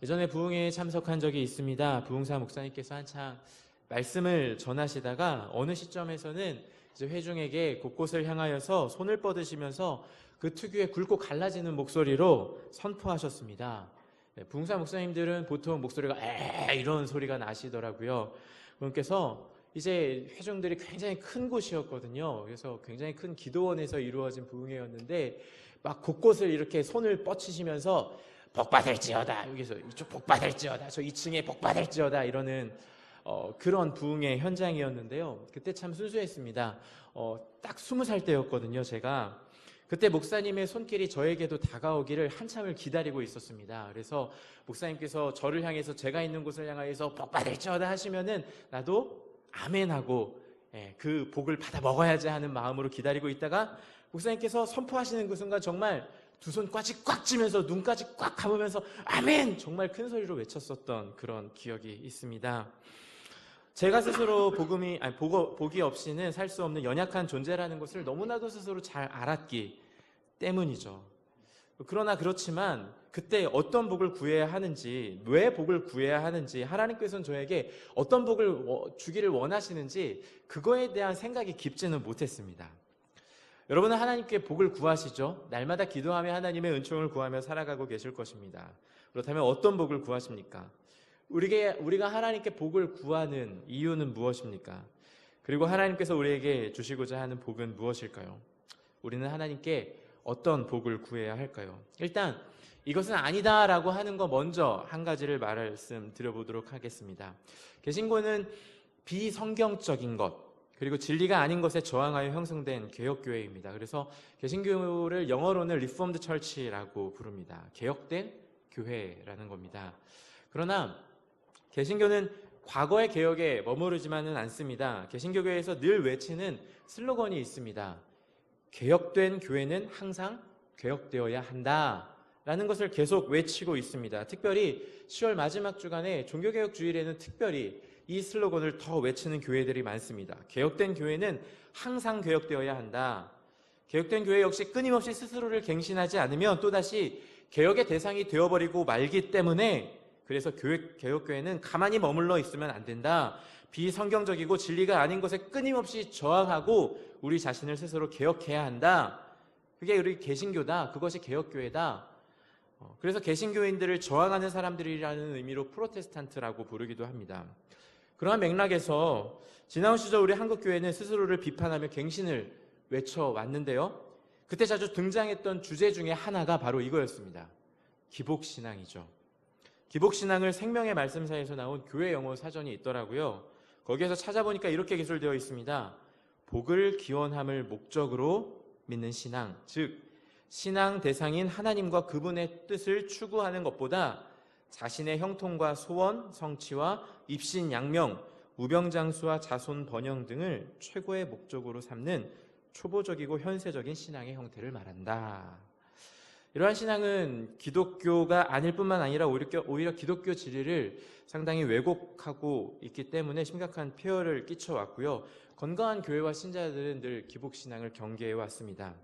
예전에 부흥회에 참석한 적이 있습니다. 부흥사 목사님께서 한창 말씀을 전하시다가 어느 시점에서는 이제 회중에게 곳곳을 향하여서 손을 뻗으시면서 그 특유의 굵고 갈라지는 목소리로 선포하셨습니다. 부흥사 목사님들은 보통 목소리가 이런 소리가 나시더라고요. 그분께서 이제 회중들이 굉장히 큰 곳이었거든요. 그래서 굉장히 큰 기도원에서 이루어진 부흥회였는데 막 곳곳을 이렇게 손을 뻗치시면서 복받을지어다, 여기서 이쪽 복받을지어다, 저 2층에 복받을지어다 이러는 그런 부흥의 현장이었는데요. 그때 참 순수했습니다. 딱 20살 때였거든요. 제가 그때 목사님의 손길이 저에게도 다가오기를 한참을 기다리고 있었습니다. 그래서 목사님께서 저를 향해서 제가 있는 곳을 향하여서 복받을지어다 하시면은 나도 아멘하고 그 복을 받아 먹어야지 하는 마음으로 기다리고 있다가 목사님께서 선포하시는 그 순간 정말 두 손까지 꽉 쥐면서 눈까지 꽉 감으면서 아멘! 정말 큰 소리로 외쳤었던 그런 기억이 있습니다. 제가 스스로 복이 없이는 살 수 없는 연약한 존재라는 것을 너무나도 스스로 잘 알았기 때문이죠. 그러나 그렇지만 그때 어떤 복을 구해야 하는지, 왜 복을 구해야 하는지, 하나님께서는 저에게 어떤 복을 주기를 원하시는지 그거에 대한 생각이 깊지는 못했습니다. 여러분은 하나님께 복을 구하시죠? 날마다 기도하며 하나님의 은총을 구하며 살아가고 계실 것입니다. 그렇다면 어떤 복을 구하십니까? 우리가 하나님께 복을 구하는 이유는 무엇입니까? 그리고 하나님께서 우리에게 주시고자 하는 복은 무엇일까요? 우리는 하나님께 어떤 복을 구해야 할까요? 일단 이것은 아니다라고 하는 거 먼저 한 가지를 말씀드려보도록 하겠습니다. 개신교는 비성경적인 것, 그리고 진리가 아닌 것에 저항하여 형성된 개혁교회입니다. 그래서 개신교를 영어로는 리포엄드 처치라고 부릅니다. 개혁된 교회라는 겁니다. 그러나 개신교는 과거의 개혁에 머무르지만은 않습니다. 개신교계에서 늘 외치는 슬로건이 있습니다. 개혁된 교회는 항상 개혁되어야 한다라는 것을 계속 외치고 있습니다. 특별히 10월 마지막 주간에 종교개혁 주일에는 특별히 이 슬로건을 더 외치는 교회들이 많습니다. 개혁된 교회는 항상 개혁되어야 한다. 개혁된 교회 역시 끊임없이 스스로를 갱신하지 않으면 또다시 개혁의 대상이 되어버리고 말기 때문에 그래서 개혁교회는 가만히 머물러 있으면 안 된다. 비성경적이고 진리가 아닌 것에 끊임없이 저항하고 우리 자신을 스스로 개혁해야 한다. 그게 우리 개신교다. 그것이 개혁교회다. 그래서 개신교인들을 저항하는 사람들이라는 의미로 프로테스탄트라고 부르기도 합니다. 그러한 맥락에서 지나온 시절 우리 한국교회는 스스로를 비판하며 갱신을 외쳐왔는데요. 그때 자주 등장했던 주제 중에 하나가 바로 이거였습니다. 기복신앙이죠. 기복신앙을 생명의 말씀사에서 나온 교회 영어 사전이 있더라고요. 거기에서 찾아보니까 이렇게 기술되어 있습니다. 복을 기원함을 목적으로 믿는 신앙, 즉 신앙 대상인 하나님과 그분의 뜻을 추구하는 것보다 자신의 형통과 소원, 성취와 입신양명, 우병장수와 자손 번영 등을 최고의 목적으로 삼는 초보적이고 현세적인 신앙의 형태를 말한다. 이러한 신앙은 기독교가 아닐 뿐만 아니라 오히려 기독교 진리를 상당히 왜곡하고 있기 때문에 심각한 폐해를 끼쳐왔고요. 건강한 교회와 신자들은 늘 기복신앙을 경계해왔습니다.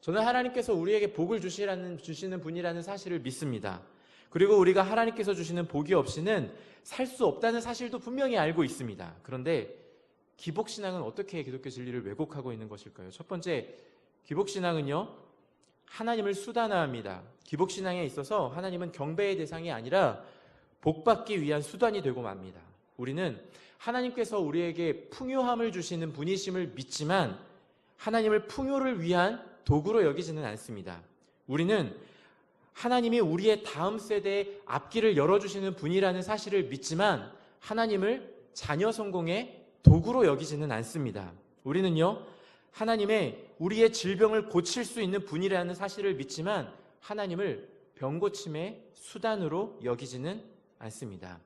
저는 하나님께서 우리에게 복을 주시는 분이라는 사실을 믿습니다. 그리고 우리가 하나님께서 주시는 복이 없이는 살 수 없다는 사실도 분명히 알고 있습니다. 그런데 기복신앙은 어떻게 기독교 진리를 왜곡하고 있는 것일까요? 첫 번째, 기복신앙은요, 하나님을 수단화합니다. 기복신앙에 있어서 하나님은 경배의 대상이 아니라 복받기 위한 수단이 되고 맙니다. 우리는 하나님께서 우리에게 풍요함을 주시는 분이심을 믿지만 하나님을 풍요를 위한 도구로 여기지는 않습니다. 우리는 하나님이 우리의 다음 세대의 앞길을 열어주시는 분이라는 사실을 믿지만 하나님을 자녀 성공의 도구로 여기지는 않습니다. 우리는요, 하나님의 우리의 질병을 고칠 수 있는 분이라는 사실을 믿지만 하나님을 병고침의 수단으로 여기지는 않습니다.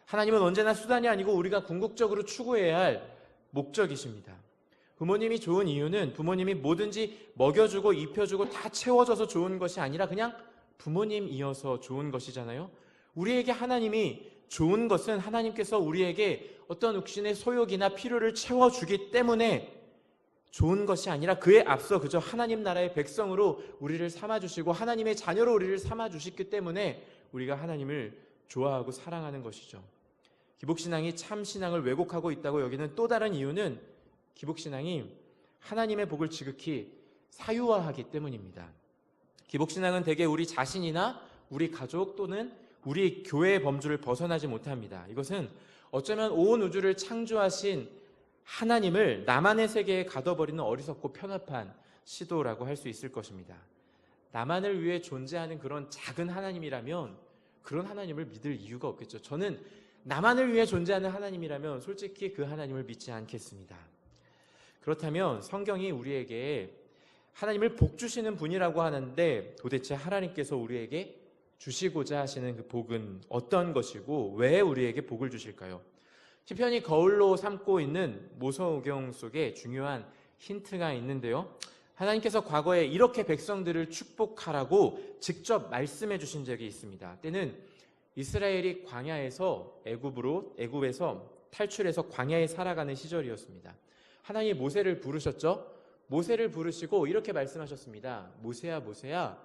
하나님은 언제나 수단이 아니고 우리가 궁극적으로 추구해야 할 목적이십니다. 부모님이 좋은 이유는 부모님이 뭐든지 먹여주고 입혀주고 다 채워줘서 좋은 것이 아니라 그냥 부모님이어서 좋은 것이잖아요. 우리에게 하나님이 좋은 것은 하나님께서 우리에게 어떤 육신의 소욕이나 필요를 채워주기 때문에 좋은 것이 아니라 그에 앞서 그저 하나님 나라의 백성으로 우리를 삼아주시고 하나님의 자녀로 우리를 삼아주셨기 때문에 우리가 하나님을 좋아하고 사랑하는 것이죠. 기복신앙이 참신앙을 왜곡하고 있다고 여기는 또 다른 이유는 기복신앙이 하나님의 복을 지극히 사유화하기 때문입니다. 기복신앙은 대개 우리 자신이나 우리 가족 또는 우리 교회의 범주를 벗어나지 못합니다. 이것은 어쩌면 온 우주를 창조하신 하나님을 나만의 세계에 가둬버리는 어리석고 편협한 시도라고 할 수 있을 것입니다. 나만을 위해 존재하는 그런 작은 하나님이라면 그런 하나님을 믿을 이유가 없겠죠. 저는 나만을 위해 존재하는 하나님이라면 솔직히 그 하나님을 믿지 않겠습니다. 그렇다면 성경이 우리에게 하나님을 복 주시는 분이라고 하는데 도대체 하나님께서 우리에게 주시고자 하시는 그 복은 어떤 것이고 왜 우리에게 복을 주실까요? 시편이 거울로 삼고 있는 모서오경 속에 중요한 힌트가 있는데요. 하나님께서 과거에 이렇게 백성들을 축복하라고 직접 말씀해 주신 적이 있습니다. 때는 이스라엘이 광야에서 애굽에서 탈출해서 광야에 살아가는 시절이었습니다. 하나님이 모세를 부르셨죠. 모세를 부르시고 이렇게 말씀하셨습니다. 모세야 모세야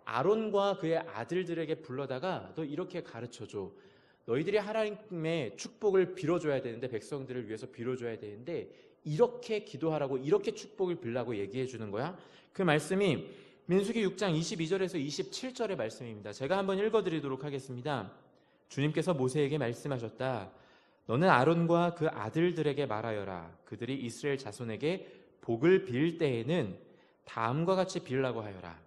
아론과 그의 아들들에게 불러다가 너 이렇게 가르쳐줘. 너희들이 하나님의 축복을 빌어줘야 되는데 백성들을 위해서 빌어줘야 되는데 이렇게 기도하라고 이렇게 축복을 빌라고 얘기해 주는 거야. 그 말씀이 민수기 6장 22절에서 27절의 말씀입니다. 제가 한번 읽어드리도록 하겠습니다. 주님께서 모세에게 말씀하셨다. 너는 아론과 그 아들들에게 말하여라. 그들이 이스라엘 자손에게 복을 빌 때에는 다음과 같이 빌라고 하여라.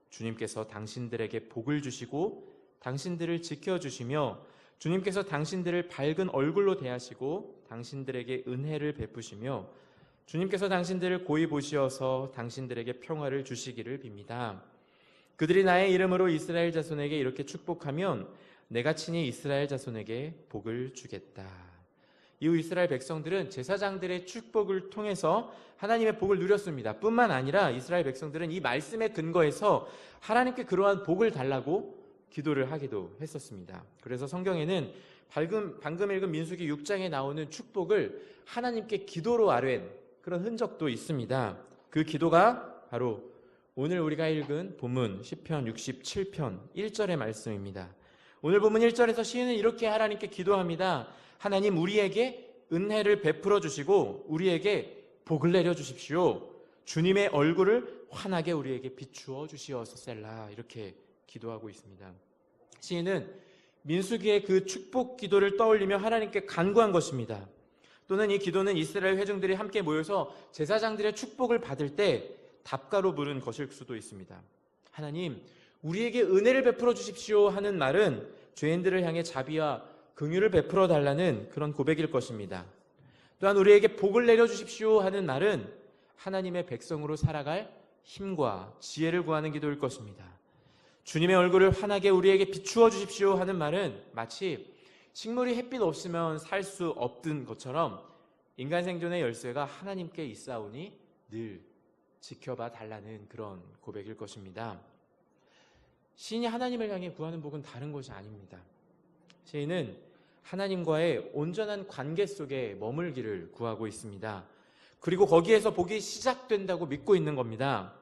주님께서 당신들에게 복을 주시고 당신들을 지켜주시며 주님께서 당신들을 밝은 얼굴로 대하시고 당신들에게 은혜를 베푸시며 주님께서 당신들을 고이 보시어서 당신들에게 평화를 주시기를 빕니다. 그들이 나의 이름으로 이스라엘 자손에게 이렇게 축복하면 내가 친히 이스라엘 자손에게 복을 주겠다. 이후 이스라엘 백성들은 제사장들의 축복을 통해서 하나님의 복을 누렸습니다. 뿐만 아니라 이스라엘 백성들은 이 말씀에 근거해서 하나님께 그러한 복을 달라고 기도를 하기도 했었습니다. 그래서 성경에는 방금 읽은 민수기 6장에 나오는 축복을 하나님께 기도로 아뢰는 그런 흔적도 있습니다. 그 기도가 바로 오늘 우리가 읽은 본문 시편 67편 1절의 말씀입니다. 오늘 본문 1절에서 시인은 이렇게 하나님께 기도합니다. 하나님 우리에게 은혜를 베풀어 주시고 우리에게 복을 내려 주십시오. 주님의 얼굴을 환하게 우리에게 비추어 주시어서 셀라 이렇게 기도하고 있습니다. 시인은 민수기의 그 축복 기도를 떠올리며 하나님께 간구한 것입니다. 또는 이 기도는 이스라엘 회중들이 함께 모여서 제사장들의 축복을 받을 때 답가로 부른 것일 수도 있습니다. 하나님 우리에게 은혜를 베풀어 주십시오 하는 말은 죄인들을 향해 자비와 긍휼을 베풀어 달라는 그런 고백일 것입니다. 또한 우리에게 복을 내려 주십시오 하는 말은 하나님의 백성으로 살아갈 힘과 지혜를 구하는 기도일 것입니다. 주님의 얼굴을 환하게 우리에게 비추어 주십시오 하는 말은 마치 식물이 햇빛 없으면 살 수 없던 것처럼 인간 생존의 열쇠가 하나님께 있사오니 늘 지켜봐 달라는 그런 고백일 것입니다. 시인이 하나님을 향해 구하는 복은 다른 것이 아닙니다. 시인은 하나님과의 온전한 관계 속에 머물기를 구하고 있습니다. 그리고 거기에서 복이 시작된다고 믿고 있는 겁니다.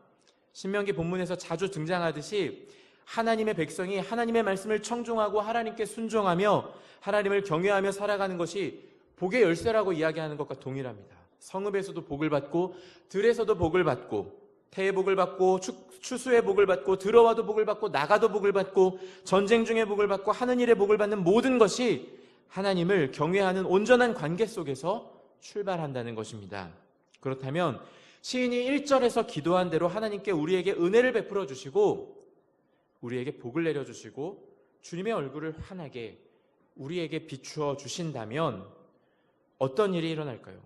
신명기 본문에서 자주 등장하듯이 하나님의 백성이 하나님의 말씀을 청종하고 하나님께 순종하며 하나님을 경외하며 살아가는 것이 복의 열쇠라고 이야기하는 것과 동일합니다. 성읍에서도 복을 받고 들에서도 복을 받고 태의 복을 받고 추수의 복을 받고 들어와도 복을 받고 나가도 복을 받고 전쟁 중에 복을 받고 하는 일에 복을 받는 모든 것이 하나님을 경외하는 온전한 관계 속에서 출발한다는 것입니다. 그렇다면 시인이 1절에서 기도한 대로 하나님께 우리에게 은혜를 베풀어 주시고 우리에게 복을 내려주시고 주님의 얼굴을 환하게 우리에게 비추어 주신다면 어떤 일이 일어날까요?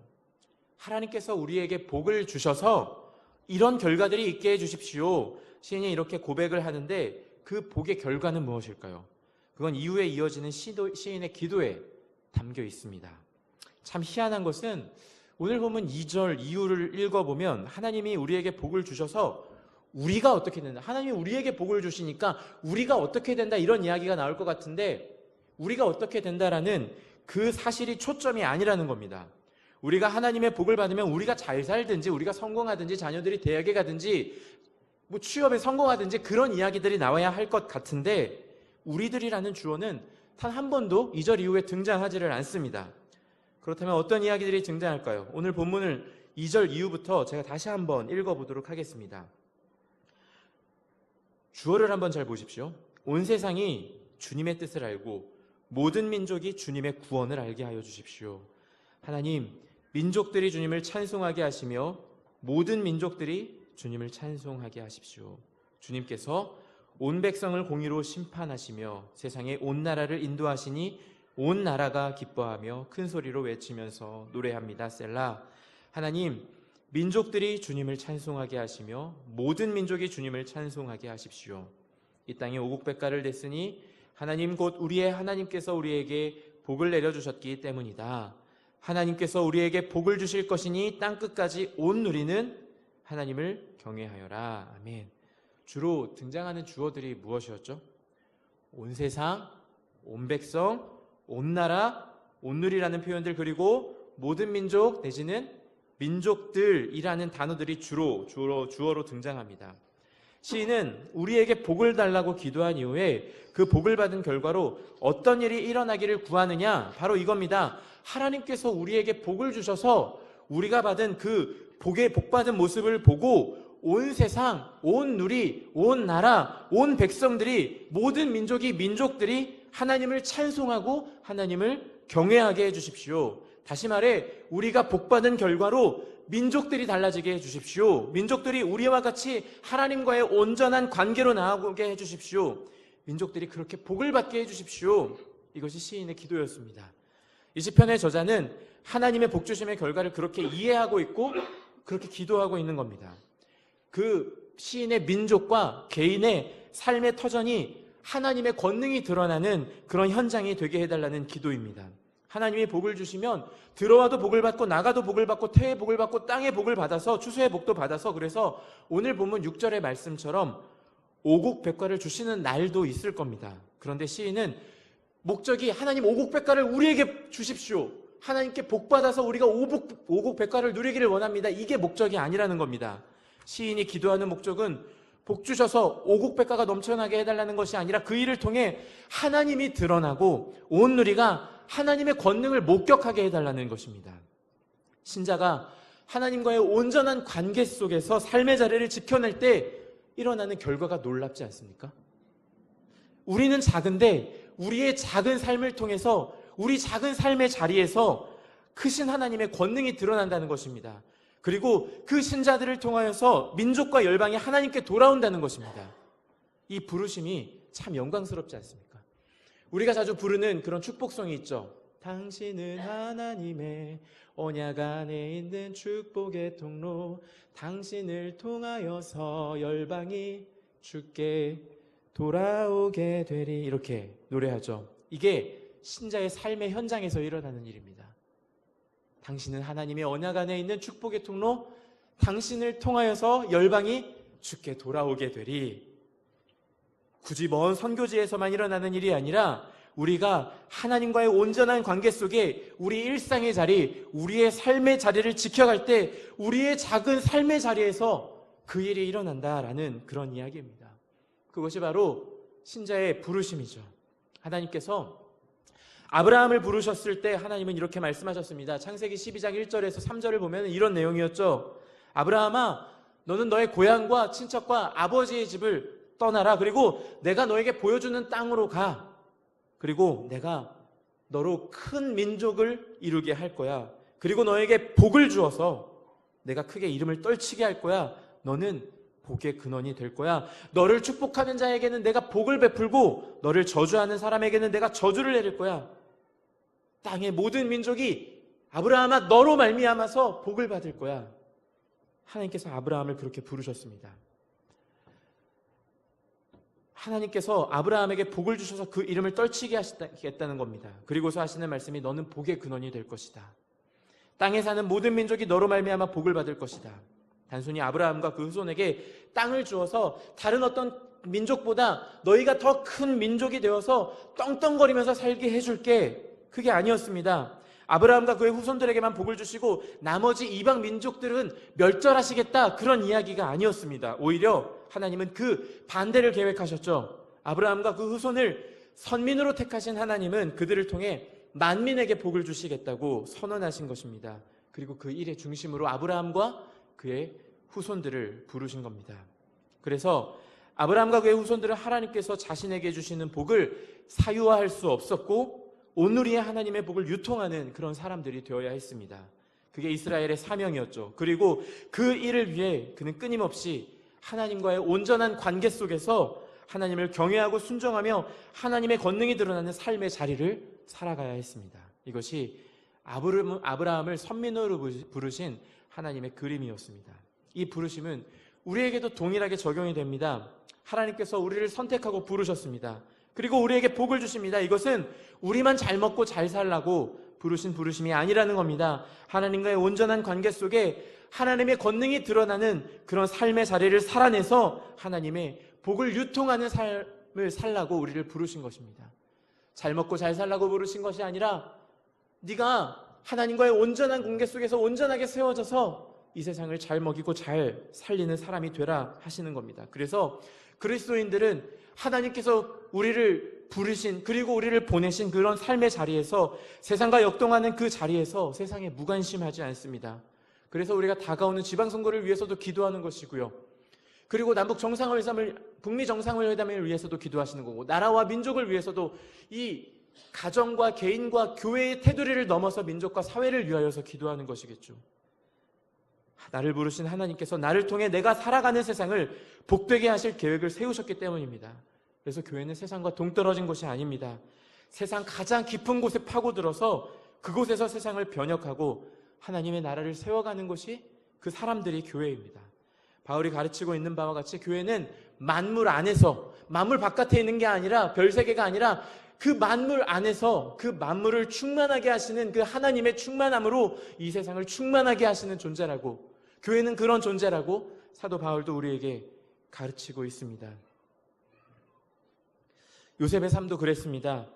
하나님께서 우리에게 복을 주셔서 이런 결과들이 있게 해주십시오. 시인이 이렇게 고백을 하는데 그 복의 결과는 무엇일까요? 그건 이후에 이어지는 시인의 기도에 담겨 있습니다. 참 희한한 것은 오늘 보면 2절 이후를 읽어보면 하나님이 우리에게 복을 주셔서 우리가 어떻게 된다, 하나님이 우리에게 복을 주시니까 우리가 어떻게 된다 이런 이야기가 나올 것 같은데 우리가 어떻게 된다라는 그 사실이 초점이 아니라는 겁니다. 우리가 하나님의 복을 받으면 우리가 잘 살든지 우리가 성공하든지 자녀들이 대학에 가든지 뭐 취업에 성공하든지 그런 이야기들이 나와야 할 것 같은데 우리들이라는 주어는 단 한 번도 2절 이후에 등장하지를 않습니다. 그렇다면 어떤 이야기들이 등장할까요? 오늘 본문을 2절 이후부터 제가 다시 한번 읽어보도록 하겠습니다. 주어를 한번 잘 보십시오. 온 세상이 주님의 뜻을 알고 모든 민족이 주님의 구원을 알게 하여 주십시오. 하나님, 민족들이 주님을 찬송하게 하시며 모든 민족들이 주님을 찬송하게 하십시오. 주님께서 온 백성을 공의로 심판하시며 세상의 온 나라를 인도하시니 온 나라가 기뻐하며 큰 소리로 외치면서 노래합니다. 셀라. 하나님, 민족들이 주님을 찬송하게 하시며 모든 민족이 주님을 찬송하게 하십시오. 이 땅에 오국백가를 냈으니 하나님 곧 우리의 하나님께서 우리에게 복을 내려주셨기 때문이다. 하나님께서 우리에게 복을 주실 것이니 땅끝까지 온 누리는 하나님을 경외하여라. 아멘. 주로 등장하는 주어들이 무엇이었죠? 온 세상, 온 백성, 온 나라, 온 누리라는 표현들, 그리고 모든 민족 내지는 민족들이라는 단어들이 주어로 등장합니다. 시인은 우리에게 복을 달라고 기도한 이후에 그 복을 받은 결과로 어떤 일이 일어나기를 구하느냐? 바로 이겁니다. 하나님께서 우리에게 복을 주셔서 우리가 받은 그 복받은 모습을 보고 온 세상, 온 누리, 온 나라, 온 백성들이, 모든 민족들이 하나님을 찬송하고 하나님을 경외하게 해주십시오. 다시 말해 우리가 복받은 결과로 민족들이 달라지게 해주십시오. 민족들이 우리와 같이 하나님과의 온전한 관계로 나아오게 해주십시오. 민족들이 그렇게 복을 받게 해주십시오. 이것이 시인의 기도였습니다. 이 시편의 저자는 하나님의 복주심의 결과를 그렇게 이해하고 있고 그렇게 기도하고 있는 겁니다. 그 시인의 민족과 개인의 삶의 터전이 하나님의 권능이 드러나는 그런 현장이 되게 해달라는 기도입니다. 하나님이 복을 주시면 들어와도 복을 받고 나가도 복을 받고 태의 복을 받고 땅의 복을 받아서 추수의 복도 받아서, 그래서 오늘 본문 6절의 말씀처럼 오곡백과를 주시는 날도 있을 겁니다. 그런데 시인은 목적이 하나님 오곡백과를 우리에게 주십시오. 하나님께 복받아서 우리가 오곡백과를 누리기를 원합니다. 이게 목적이 아니라는 겁니다. 시인이 기도하는 목적은 복 주셔서 오곡백과가 넘쳐나게 해달라는 것이 아니라 그 일을 통해 하나님이 드러나고 온 누리가 하나님의 권능을 목격하게 해달라는 것입니다. 신자가 하나님과의 온전한 관계 속에서 삶의 자리를 지켜낼 때 일어나는 결과가 놀랍지 않습니까? 우리는 작은데 우리의 작은 삶을 통해서 우리 작은 삶의 자리에서 크신 하나님의 권능이 드러난다는 것입니다. 그리고 그 신자들을 통하여서 민족과 열방이 하나님께 돌아온다는 것입니다. 이 부르심이 참 영광스럽지 않습니까? 우리가 자주 부르는 그런 축복송이 있죠. 당신은 하나님의 언약 안에 있는 축복의 통로, 당신을 통하여서 열방이 주께 돌아오게 되리, 이렇게 노래하죠. 이게 신자의 삶의 현장에서 일어나는 일입니다. 당신은 하나님의 언약 안에 있는 축복의 통로, 당신을 통하여서 열방이 주께 돌아오게 되리. 굳이 먼 선교지에서만 일어나는 일이 아니라 우리가 하나님과의 온전한 관계 속에 우리 일상의 자리, 우리의 삶의 자리를 지켜갈 때 우리의 작은 삶의 자리에서 그 일이 일어난다라는 그런 이야기입니다. 그것이 바로 신자의 부르심이죠. 하나님께서 아브라함을 부르셨을 때 하나님은 이렇게 말씀하셨습니다. 창세기 12장 1절에서 3절을 보면 이런 내용이었죠. 아브라함아, 너는 너의 고향과 친척과 아버지의 집을 떠나라. 그리고 내가 너에게 보여주는 땅으로 가. 그리고 내가 너로 큰 민족을 이루게 할 거야. 그리고 너에게 복을 주어서 내가 크게 이름을 떨치게 할 거야. 너는 복의 근원이 될 거야. 너를 축복하는 자에게는 내가 복을 베풀고 너를 저주하는 사람에게는 내가 저주를 내릴 거야. 땅의 모든 민족이 아브라함아 너로 말미암아서 복을 받을 거야. 하나님께서 아브라함을 그렇게 부르셨습니다. 하나님께서 아브라함에게 복을 주셔서 그 이름을 떨치게 하시겠다는 겁니다. 그리고서 하시는 말씀이 너는 복의 근원이 될 것이다. 땅에 사는 모든 민족이 너로 말미암아 복을 받을 것이다. 단순히 아브라함과 그 후손에게 땅을 주어서 다른 어떤 민족보다 너희가 더 큰 민족이 되어서 떵떵거리면서 살게 해줄게, 그게 아니었습니다. 아브라함과 그의 후손들에게만 복을 주시고 나머지 이방 민족들은 멸절하시겠다, 그런 이야기가 아니었습니다. 오히려 하나님은 그 반대를 계획하셨죠. 아브라함과 그 후손을 선민으로 택하신 하나님은 그들을 통해 만민에게 복을 주시겠다고 선언하신 것입니다. 그리고 그 일의 중심으로 아브라함과 그의 후손들을 부르신 겁니다. 그래서 아브라함과 그의 후손들은 하나님께서 자신에게 주시는 복을 사유화할 수 없었고 온누리의 하나님의 복을 유통하는 그런 사람들이 되어야 했습니다. 그게 이스라엘의 사명이었죠. 그리고 그 일을 위해 그는 끊임없이 하나님과의 온전한 관계 속에서 하나님을 경외하고 순종하며 하나님의 권능이 드러나는 삶의 자리를 살아가야 했습니다. 이것이 아브라함을 선민으로 부르신 하나님의 그림이었습니다. 이 부르심은 우리에게도 동일하게 적용이 됩니다. 하나님께서 우리를 선택하고 부르셨습니다. 그리고 우리에게 복을 주십니다. 이것은 우리만 잘 먹고 잘 살라고 부르신 부르심이 아니라는 겁니다. 하나님과의 온전한 관계 속에 하나님의 권능이 드러나는 그런 삶의 자리를 살아내서 하나님의 복을 유통하는 삶을 살라고 우리를 부르신 것입니다. 잘 먹고 잘 살라고 부르신 것이 아니라 네가 하나님과의 온전한 관계 속에서 온전하게 세워져서 이 세상을 잘 먹이고 잘 살리는 사람이 되라 하시는 겁니다. 그래서 그리스도인들은 하나님께서 우리를 부르신 그리고 우리를 보내신 그런 삶의 자리에서 세상과 역동하는 그 자리에서 세상에 무관심하지 않습니다. 그래서 우리가 다가오는 지방선거를 위해서도 기도하는 것이고요. 그리고 남북 정상회담을, 북미 정상회담을 위해서도 기도하시는 거고, 나라와 민족을 위해서도 이 가정과 개인과 교회의 테두리를 넘어서 민족과 사회를 위하여서 기도하는 것이겠죠. 나를 부르신 하나님께서 나를 통해 내가 살아가는 세상을 복되게 하실 계획을 세우셨기 때문입니다. 그래서 교회는 세상과 동떨어진 곳이 아닙니다. 세상 가장 깊은 곳에 파고들어서 그곳에서 세상을 변혁하고 하나님의 나라를 세워가는 것이 그 사람들이 교회입니다. 바울이 가르치고 있는 바와 같이 교회는 만물 안에서, 만물 바깥에 있는 게 아니라, 별세계가 아니라 그 만물 안에서 그 만물을 충만하게 하시는 그 하나님의 충만함으로 이 세상을 충만하게 하시는 존재라고, 교회는 그런 존재라고 사도 바울도 우리에게 가르치고 있습니다. 요셉의 삶도 그랬습니다.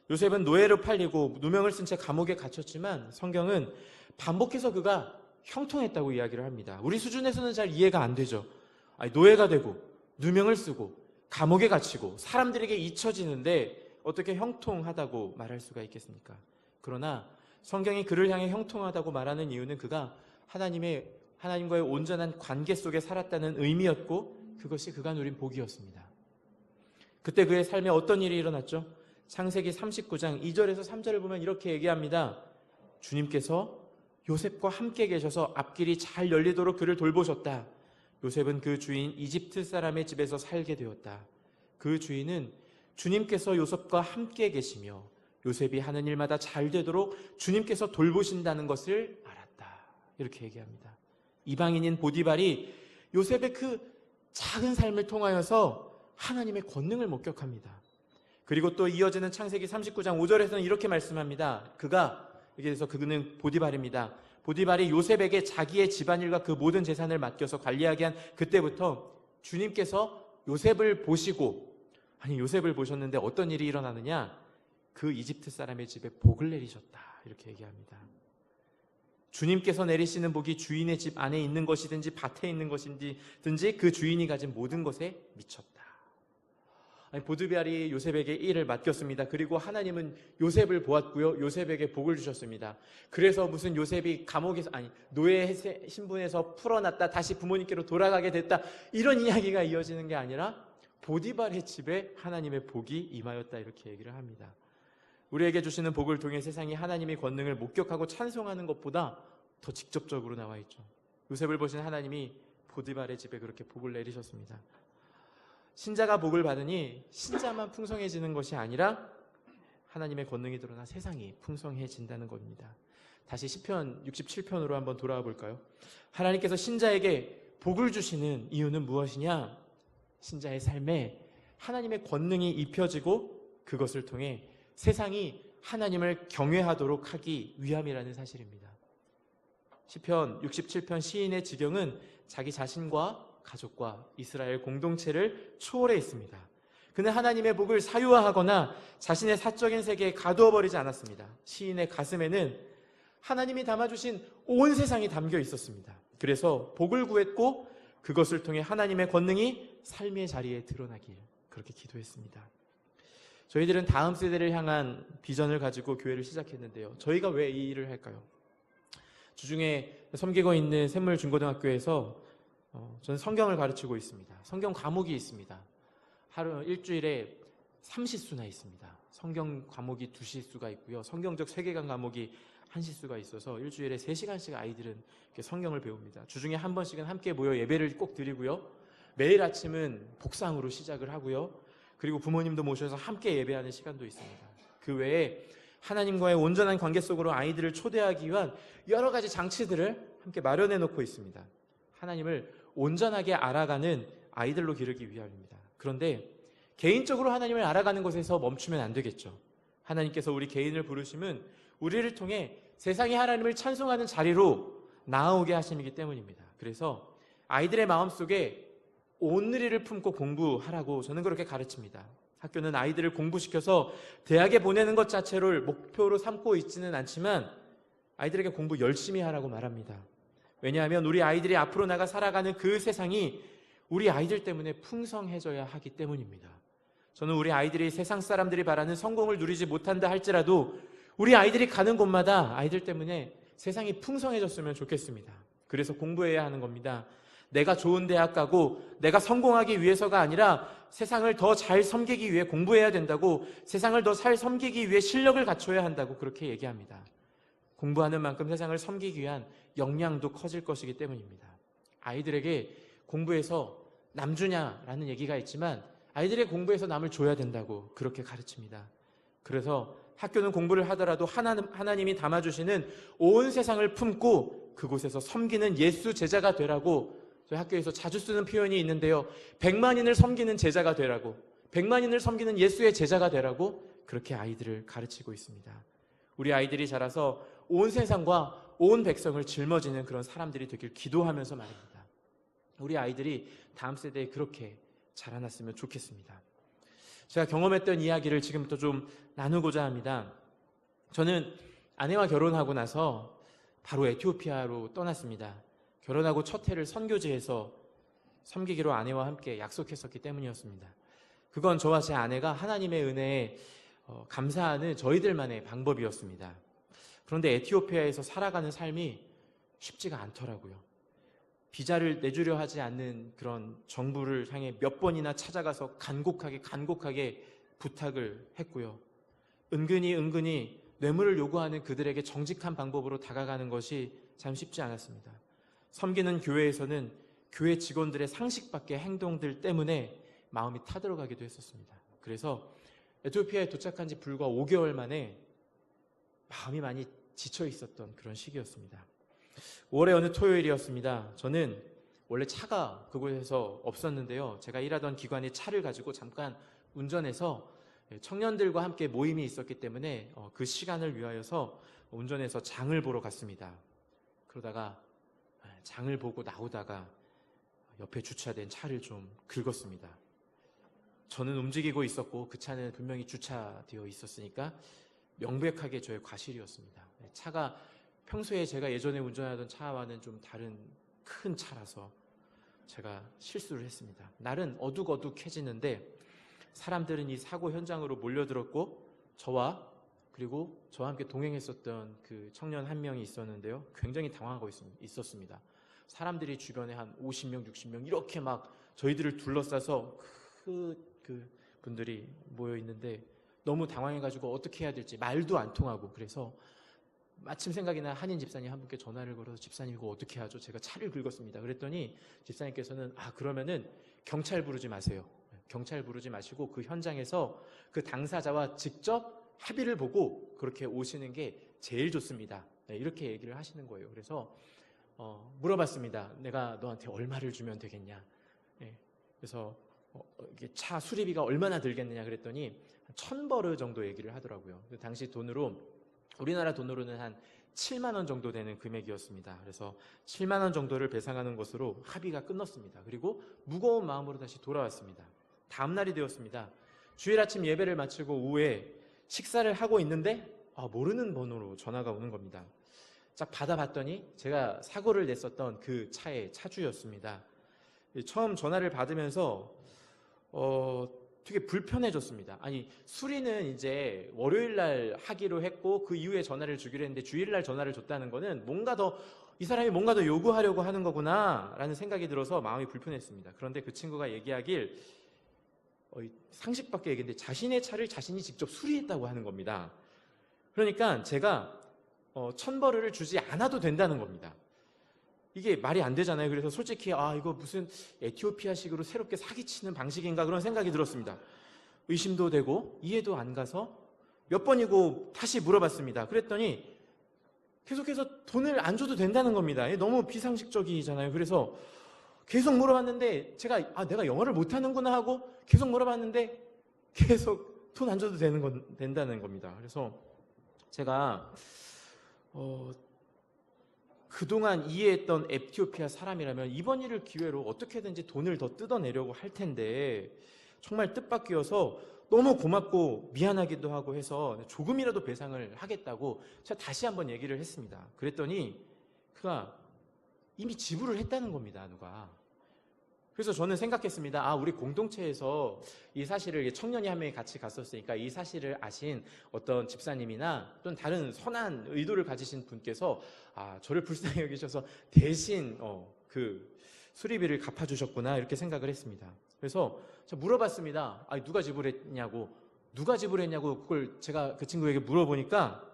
요셉은 노예로 팔리고 누명을 쓴 채 감옥에 갇혔지만 성경은 반복해서 그가 형통했다고 이야기를 합니다. 우리 수준에서는 잘 이해가 안 되죠. 노예가 되고 누명을 쓰고 감옥에 갇히고 사람들에게 잊혀지는데 어떻게 형통하다고 말할 수가 있겠습니까? 그러나 성경이 그를 향해 형통하다고 말하는 이유는 그가 하나님과의 온전한 관계 속에 살았다는 의미였고 그것이 그가 누린 복이었습니다. 그때 그의 삶에 어떤 일이 일어났죠? 창세기 39장 2절에서 3절을 보면 이렇게 얘기합니다. 주님께서 요셉과 함께 계셔서 앞길이 잘 열리도록 그를 돌보셨다. 요셉은 그 주인 이집트 사람의 집에서 살게 되었다. 그 주인은 주님께서 요셉과 함께 계시며 요셉이 하는 일마다 잘 되도록 주님께서 돌보신다는 것을 알았다. 이렇게 얘기합니다. 이방인인 보디발이 요셉의 그 작은 삶을 통하여서 하나님의 권능을 목격합니다. 그리고 또 이어지는 창세기 39장 5절에서는 이렇게 말씀합니다. 여기에서 그는 보디발입니다. 보디발이 요셉에게 자기의 집안일과 그 모든 재산을 맡겨서 관리하게 한 그때부터 주님께서 요셉을 보셨는데 어떤 일이 일어나느냐? 그 이집트 사람의 집에 복을 내리셨다. 이렇게 얘기합니다. 주님께서 내리시는 복이 주인의 집 안에 있는 것이든지 밭에 있는 것이든지 그 주인이 가진 모든 것에 미쳤다. 보디발이 요셉에게 일을 맡겼습니다. 그리고 하나님은 요셉을 보았고요. 요셉에게 복을 주셨습니다. 그래서 무슨 요셉이 노예 신분에서 풀어났다. 다시 부모님께로 돌아가게 됐다. 이런 이야기가 이어지는 게 아니라 보디발의 집에 하나님의 복이 임하였다. 이렇게 얘기를 합니다. 우리에게 주시는 복을 통해 세상이 하나님의 권능을 목격하고 찬송하는 것보다 더 직접적으로 나와 있죠. 요셉을 보신 하나님이 보디발의 집에 그렇게 복을 내리셨습니다. 신자가 복을 받으니 신자만 풍성해지는 것이 아니라 하나님의 권능이 드러나 세상이 풍성해진다는 겁니다. 다시 시편 67편으로 한번 돌아와 볼까요? 하나님께서 신자에게 복을 주시는 이유는 무엇이냐? 신자의 삶에 하나님의 권능이 입혀지고 그것을 통해 세상이 하나님을 경외하도록 하기 위함이라는 사실입니다. 시편 67편 시인의 지경은 자기 자신과 가족과 이스라엘 공동체를 초월해 있습니다. 그는 하나님의 복을 사유화하거나 자신의 사적인 세계에 가두어 버리지 않았습니다. 시인의 가슴에는 하나님이 담아주신 온 세상이 담겨 있었습니다. 그래서 복을 구했고 그것을 통해 하나님의 권능이 삶의 자리에 드러나길 그렇게 기도했습니다. 저희들은 다음 세대를 향한 비전을 가지고 교회를 시작했는데요. 저희가 왜 이 일을 할까요? 주중에 섬기고 있는 샘물중고등학교에서 저는 성경을 가르치고 있습니다. 성경 과목이 있습니다. 일주일에 30수나 있습니다. 성경 과목이 2시수가 있고요. 성경적 세계관 과목이 1시수가 있어서 일주일에 3시간씩 아이들은 이렇게 성경을 배웁니다. 주중에 한 번씩은 함께 모여 예배를 꼭 드리고요. 매일 아침은 복상으로 시작을 하고요. 그리고 부모님도 모셔서 함께 예배하는 시간도 있습니다. 그 외에 하나님과의 온전한 관계 속으로 아이들을 초대하기 위한 여러 가지 장치들을 함께 마련해 놓고 있습니다. 하나님을 온전하게 알아가는 아이들로 기르기 위함입니다. 그런데 개인적으로 하나님을 알아가는 것에서 멈추면 안 되겠죠. 하나님께서 우리 개인을 부르심은 우리를 통해 세상이 하나님을 찬송하는 자리로 나아오게 하심이기 때문입니다. 그래서 아이들의 마음속에 온누리를 품고 공부하라고 저는 그렇게 가르칩니다. 학교는 아이들을 공부시켜서 대학에 보내는 것 자체를 목표로 삼고 있지는 않지만 아이들에게 공부 열심히 하라고 말합니다. 왜냐하면 우리 아이들이 앞으로 나가 살아가는 그 세상이 우리 아이들 때문에 풍성해져야 하기 때문입니다. 저는 우리 아이들이 세상 사람들이 바라는 성공을 누리지 못한다 할지라도 우리 아이들이 가는 곳마다 아이들 때문에 세상이 풍성해졌으면 좋겠습니다. 그래서 공부해야 하는 겁니다. 내가 좋은 대학 가고 내가 성공하기 위해서가 아니라 세상을 더 잘 섬기기 위해 공부해야 된다고, 세상을 더 잘 섬기기 위해 실력을 갖춰야 한다고 그렇게 얘기합니다. 공부하는 만큼 세상을 섬기기 위한 역량도 커질 것이기 때문입니다. 아이들에게 공부해서 남 주냐라는 얘기가 있지만 아이들의 공부해서 남을 줘야 된다고 그렇게 가르칩니다. 그래서 학교는 공부를 하더라도 하나님이 담아주시는 온 세상을 품고 그곳에서 섬기는 예수 제자가 되라고 저희 학교에서 자주 쓰는 표현이 있는데요. 100만인을 섬기는 제자가 되라고, 100만인을 섬기는 예수의 제자가 되라고 그렇게 아이들을 가르치고 있습니다. 우리 아이들이 자라서 온 세상과 온 백성을 짊어지는 그런 사람들이 되길 기도하면서 말입니다. 우리 아이들이 다음 세대에 그렇게 자라났으면 좋겠습니다. 제가 경험했던 이야기를 지금부터 좀 나누고자 합니다. 저는 아내와 결혼하고 나서 바로 에티오피아로 떠났습니다. 결혼하고 첫 해를 선교지에서 섬기기로 아내와 함께 약속했었기 때문이었습니다. 그건 저와 제 아내가 하나님의 은혜에 감사하는 저희들만의 방법이었습니다. 그런데 에티오피아에서 살아가는 삶이 쉽지가 않더라고요. 비자를 내주려 하지 않는 그런 정부를 향해 몇 번이나 찾아가서 간곡하게 부탁을 했고요. 은근히 뇌물을 요구하는 그들에게 정직한 방법으로 다가가는 것이 참 쉽지 않았습니다. 섬기는 교회에서는 교회 직원들의 상식 밖의 행동들 때문에 마음이 타들어가기도 했었습니다. 그래서 에티오피아에 도착한 지 불과 5개월 만에 마음이 많이 지쳐 있었던 그런 시기였습니다. 5월의 어느 토요일이었습니다. 저는 원래 차가 그곳에서 없었는데요. 제가 일하던 기관이 차를 가지고 잠깐 운전해서 청년들과 함께 모임이 있었기 때문에 그 시간을 위하여서 운전해서 장을 보러 갔습니다. 그러다가 장을 보고 나오다가 옆에 주차된 차를 좀 긁었습니다. 저는 움직이고 있었고 그 차는 분명히 주차되어 있었으니까 명백하게 저의 과실이었습니다. 차가 평소에 제가 예전에 운전하던 차와는 좀 다른 큰 차라서 제가 실수를 했습니다. 날은 어둑어둑해지는데 사람들은 이 사고 현장으로 몰려들었고 그리고 저와 함께 동행했었던 그 청년 한 명이 있었는데요. 굉장히 당황하고 있었습니다. 사람들이 주변에 한 50명, 60명 이렇게 막 저희들을 둘러싸서 그 분들이 모여 있는데 너무 당황해가지고 어떻게 해야 될지 말도 안 통하고, 그래서 마침 생각이 나 한인 집사님 한 분께 전화를 걸어서 집사님 이거 어떻게 하죠? 제가 차를 긁었습니다. 그랬더니 집사님께서는 그러면은 경찰 부르지 마세요. 경찰 부르지 마시고 그 현장에서 그 당사자와 직접 합의를 보고 그렇게 오시는 게 제일 좋습니다. 이렇게 얘기를 하시는 거예요. 그래서 물어봤습니다. 내가 너한테 얼마를 주면 되겠냐? 그래서 차 수리비가 얼마나 들겠느냐 그랬더니 1,000버르 정도 얘기를 하더라고요. 당시 돈으로, 우리나라 돈으로는 한 7만 원 정도 되는 금액이었습니다. 그래서 7만 원 정도를 배상하는 것으로 합의가 끝났습니다. 그리고 무거운 마음으로 다시 돌아왔습니다. 다음 날이 되었습니다. 주일 아침 예배를 마치고 오후에 식사를 하고 있는데 모르는 번호로 전화가 오는 겁니다. 딱 받아봤더니 제가 사고를 냈었던 그 차의 차주였습니다. 처음 전화를 받으면서 되게 불편해졌습니다. 아니, 수리는 이제 월요일 날 하기로 했고 그 이후에 전화를 주기로 했는데 주일 날 전화를 줬다는 거는 이 사람이 뭔가 더 요구하려고 하는 거구나 라는 생각이 들어서 마음이 불편했습니다. 그런데 그 친구가 얘기하길 상식 밖의 얘기인데 자신의 차를 자신이 직접 수리했다고 하는 겁니다. 그러니까 제가 $1,000 주지 않아도 된다는 겁니다. 이게 말이 안 되잖아요. 그래서 솔직히 이거 무슨 에티오피아식으로 새롭게 사기치는 방식인가 그런 생각이 들었습니다. 의심도 되고 이해도 안 가서 몇 번이고 다시 물어봤습니다. 그랬더니 계속해서 돈을 안 줘도 된다는 겁니다. 너무 비상식적이잖아요. 그래서 계속 물어봤는데 제가 내가 영어를 못하는구나 하고 계속 물어봤는데 계속 돈 안 줘도 된다는 겁니다. 그래서 제가 그동안 이해했던 에티오피아 사람이라면 이번 일을 기회로 어떻게든지 돈을 더 뜯어내려고 할 텐데 정말 뜻밖이어서 너무 고맙고 미안하기도 하고 해서 조금이라도 배상을 하겠다고 제가 다시 한번 얘기를 했습니다. 그랬더니 그가 이미 지불을 했다는 겁니다. 누가. 그래서 저는 생각했습니다. 우리 공동체에서 이 사실을 청년이 한 명이 같이 갔었으니까 이 사실을 아신 어떤 집사님이나 또는 다른 선한 의도를 가지신 분께서 저를 불쌍히 여기셔서 대신 그 수리비를 갚아주셨구나 이렇게 생각을 했습니다. 그래서 제가 물어봤습니다. 누가 지불했냐고 그걸 제가 그 친구에게 물어보니까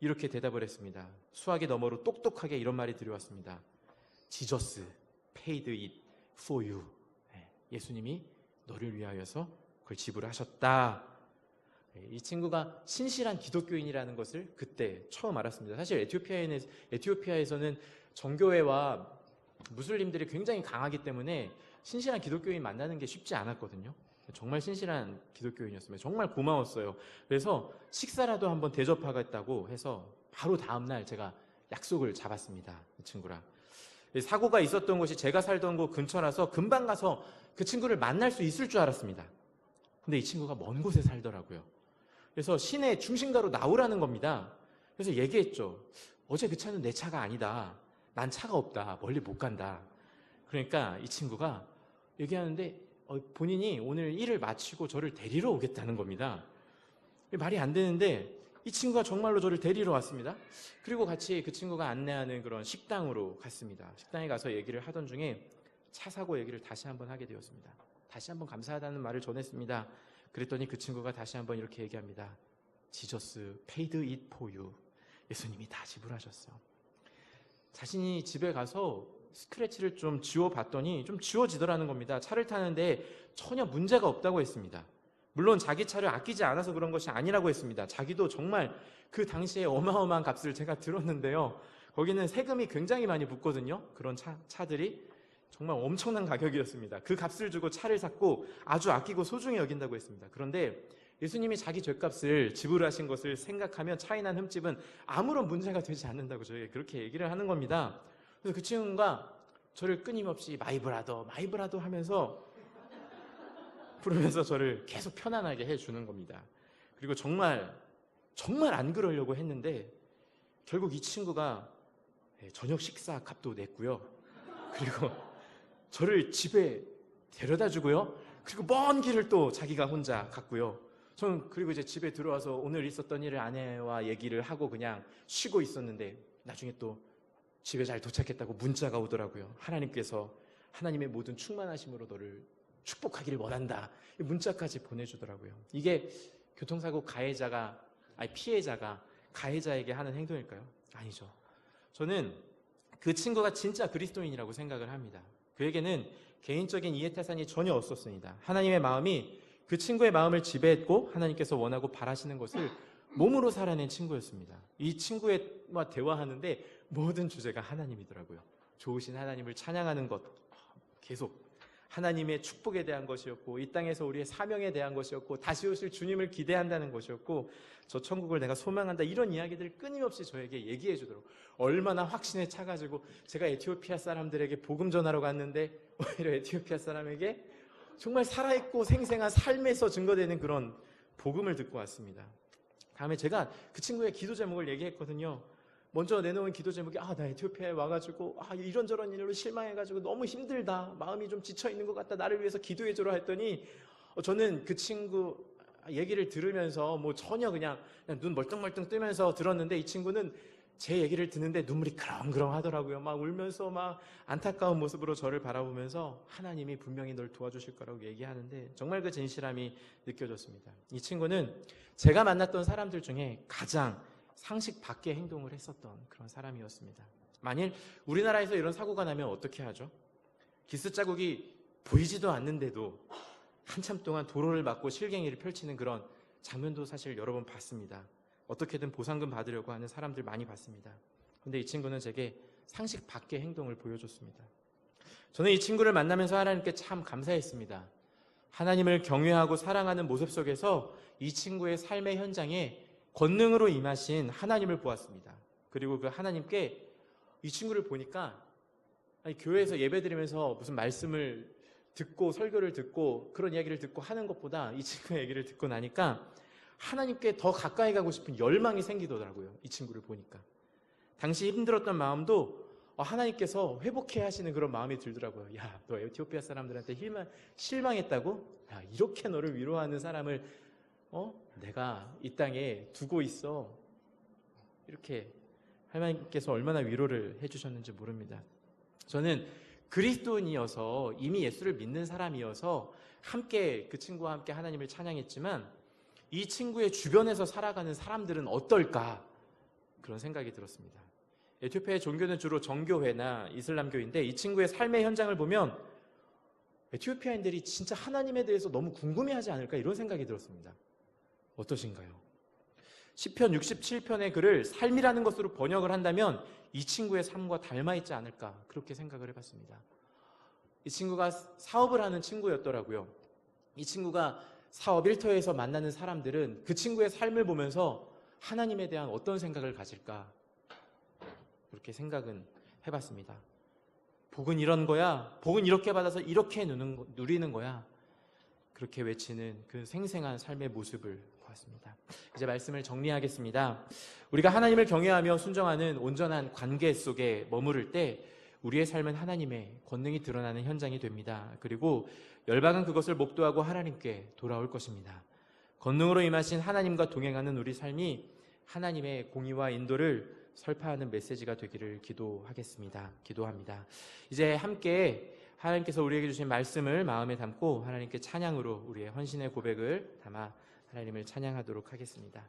이렇게 대답을 했습니다. 수학의 너머로 똑똑하게 이런 말이 들어왔습니다. Jesus paid it for you. 예수님이 너를 위하여서 그걸 지불하셨다. 이 친구가 신실한 기독교인이라는 것을 그때 처음 알았습니다. 사실 에티오피아에서는 정교회와 무슬림들이 굉장히 강하기 때문에 신실한 기독교인 만나는 게 쉽지 않았거든요. 정말 신실한 기독교인이었습니다. 정말 고마웠어요. 그래서 식사라도 한번 대접하겠다고 해서 바로 다음날 제가 약속을 잡았습니다. 이 친구랑. 사고가 있었던 곳이 제가 살던 곳 근처라서 금방 가서 그 친구를 만날 수 있을 줄 알았습니다. 근데 이 친구가 먼 곳에 살더라고요. 그래서 시내 중심가로 나오라는 겁니다. 그래서 얘기했죠. 어제 그 차는 내 차가 아니다. 난 차가 없다. 멀리 못 간다. 그러니까 이 친구가 얘기하는데 본인이 오늘 일을 마치고 저를 데리러 오겠다는 겁니다. 말이 안 되는데 이 친구가 정말로 저를 데리러 왔습니다. 그리고 같이 그 친구가 안내하는 그런 식당으로 갔습니다. 식당에 가서 얘기를 하던 중에 차 사고 얘기를 다시 한번 하게 되었습니다. 다시 한번 감사하다는 말을 전했습니다. 그랬더니 그 친구가 다시 한번 이렇게 얘기합니다. Jesus paid it for you. 예수님이 다 지불하셨어. 자신이 집에 가서 스크래치를 좀 지워봤더니 좀 지워지더라는 겁니다. 차를 타는데 전혀 문제가 없다고 했습니다. 물론 자기 차를 아끼지 않아서 그런 것이 아니라고 했습니다. 자기도 정말 그 당시에 어마어마한 값을 제가 들었는데요. 거기는 세금이 굉장히 많이 붙거든요. 그런 차들이 정말 엄청난 가격이었습니다. 그 값을 주고 차를 샀고 아주 아끼고 소중히 여긴다고 했습니다. 그런데 예수님이 자기 죄값을 지불하신 것을 생각하면 차에 난 흠집은 아무런 문제가 되지 않는다고 저에게 그렇게 얘기를 하는 겁니다. 그래서 그 친구가 저를 끊임없이 마이브라더 하면서 부르면서 저를 계속 편안하게 해주는 겁니다. 그리고 정말 안 그러려고 했는데 결국 이 친구가 저녁 식사 값도 냈고요. 그리고 저를 집에 데려다 주고요. 그리고 먼 길을 또 자기가 혼자 갔고요. 저는 그리고 이제 집에 들어와서 오늘 있었던 일을 아내와 얘기를 하고 그냥 쉬고 있었는데 나중에 또 집에 잘 도착했다고 문자가 오더라고요. 하나님께서 하나님의 모든 충만하심으로 너를 축복하기를 원한다. 문자까지 보내주더라고요. 이게 교통사고 피해자가 가해자에게 하는 행동일까요? 아니죠. 저는 그 친구가 진짜 그리스도인이라고 생각을 합니다. 그에게는 개인적인 이해타산이 전혀 없었습니다. 하나님의 마음이 그 친구의 마음을 지배했고 하나님께서 원하고 바라시는 것을 몸으로 살아낸 친구였습니다. 이 친구와 대화하는데 모든 주제가 하나님이더라고요. 좋으신 하나님을 찬양하는 것, 계속 하나님의 축복에 대한 것이었고 이 땅에서 우리의 사명에 대한 것이었고 다시 오실 주님을 기대한다는 것이었고 저 천국을 내가 소망한다 이런 이야기들을 끊임없이 저에게 얘기해 주도록 얼마나 확신에 차가지고 제가 에티오피아 사람들에게 복음 전하러 갔는데 오히려 에티오피아 사람에게 정말 살아있고 생생한 삶에서 증거되는 그런 복음을 듣고 왔습니다. 다음에 제가 그 친구의 기도 제목을 얘기했거든요. 먼저 내놓은 기도 제목이 나 에티오피아에 와가지고 이런저런 일로 실망해가지고 너무 힘들다. 마음이 좀 지쳐있는 것 같다. 나를 위해서 기도해주라 했더니 저는 그 친구 얘기를 들으면서 뭐 전혀 그냥 눈 멀뚱멀뚱 뜨면서 들었는데 이 친구는 제 얘기를 듣는데 눈물이 그렁그렁 하더라고요. 막 울면서 막 안타까운 모습으로 저를 바라보면서 하나님이 분명히 널 도와주실 거라고 얘기하는데 정말 그 진실함이 느껴졌습니다. 이 친구는 제가 만났던 사람들 중에 가장 상식 밖의 행동을 했었던 그런 사람이었습니다. 만일 우리나라에서 이런 사고가 나면 어떻게 하죠? 기스 자국이 보이지도 않는데도 한참 동안 도로를 막고 실갱이를 펼치는 그런 장면도 사실 여러 번 봤습니다. 어떻게든 보상금 받으려고 하는 사람들 많이 봤습니다. 그런데 이 친구는 제게 상식 밖의 행동을 보여줬습니다. 저는 이 친구를 만나면서 하나님께 참 감사했습니다. 하나님을 경외하고 사랑하는 모습 속에서 이 친구의 삶의 현장에 권능으로 임하신 하나님을 보았습니다. 그리고 그 하나님께 이 친구를 보니까 교회에서 예배드리면서 무슨 말씀을 듣고 설교를 듣고 그런 이야기를 듣고 하는 것보다 이 친구의 얘기를 듣고 나니까 하나님께 더 가까이 가고 싶은 열망이 생기더라고요. 이 친구를 보니까. 당시 힘들었던 마음도 하나님께서 회복해 하시는 그런 마음이 들더라고요. 야, 너 에티오피아 사람들한테 실망했다고? 야, 이렇게 너를 위로하는 사람을 내가 이 땅에 두고 있어. 이렇게 하나님께서 얼마나 위로를 해주셨는지 모릅니다. 저는 그리스도인이어서 이미 예수를 믿는 사람이어서 함께 그 친구와 함께 하나님을 찬양했지만 이 친구의 주변에서 살아가는 사람들은 어떨까? 그런 생각이 들었습니다. 에티오피아의 종교는 주로 정교회나 이슬람교인데 이 친구의 삶의 현장을 보면 에티오피아인들이 진짜 하나님에 대해서 너무 궁금해하지 않을까? 이런 생각이 들었습니다. 어떠신가요? 시편 67편의 글을 삶이라는 것으로 번역을 한다면 이 친구의 삶과 닮아있지 않을까? 그렇게 생각을 해봤습니다. 이 친구가 사업을 하는 친구였더라고요. 이 친구가 사업 일터에서 만나는 사람들은 그 친구의 삶을 보면서 하나님에 대한 어떤 생각을 가질까? 그렇게 생각은 해봤습니다. 복은 이런 거야. 복은 이렇게 받아서 이렇게 누리는 거야. 그렇게 외치는 그 생생한 삶의 모습을 보았습니다. 이제 말씀을 정리하겠습니다. 우리가 하나님을 경외하며 순종하는 온전한 관계 속에 머무를 때 우리의 삶은 하나님의 권능이 드러나는 현장이 됩니다. 그리고 열방은 그것을 목도하고 하나님께 돌아올 것입니다. 권능으로 임하신 하나님과 동행하는 우리 삶이 하나님의 공의와 인도를 설파하는 메시지가 되기를 기도합니다. 이제 함께 하나님께서 우리에게 주신 말씀을 마음에 담고 하나님께 찬양으로 우리의 헌신의 고백을 담아 하나님을 찬양하도록 하겠습니다.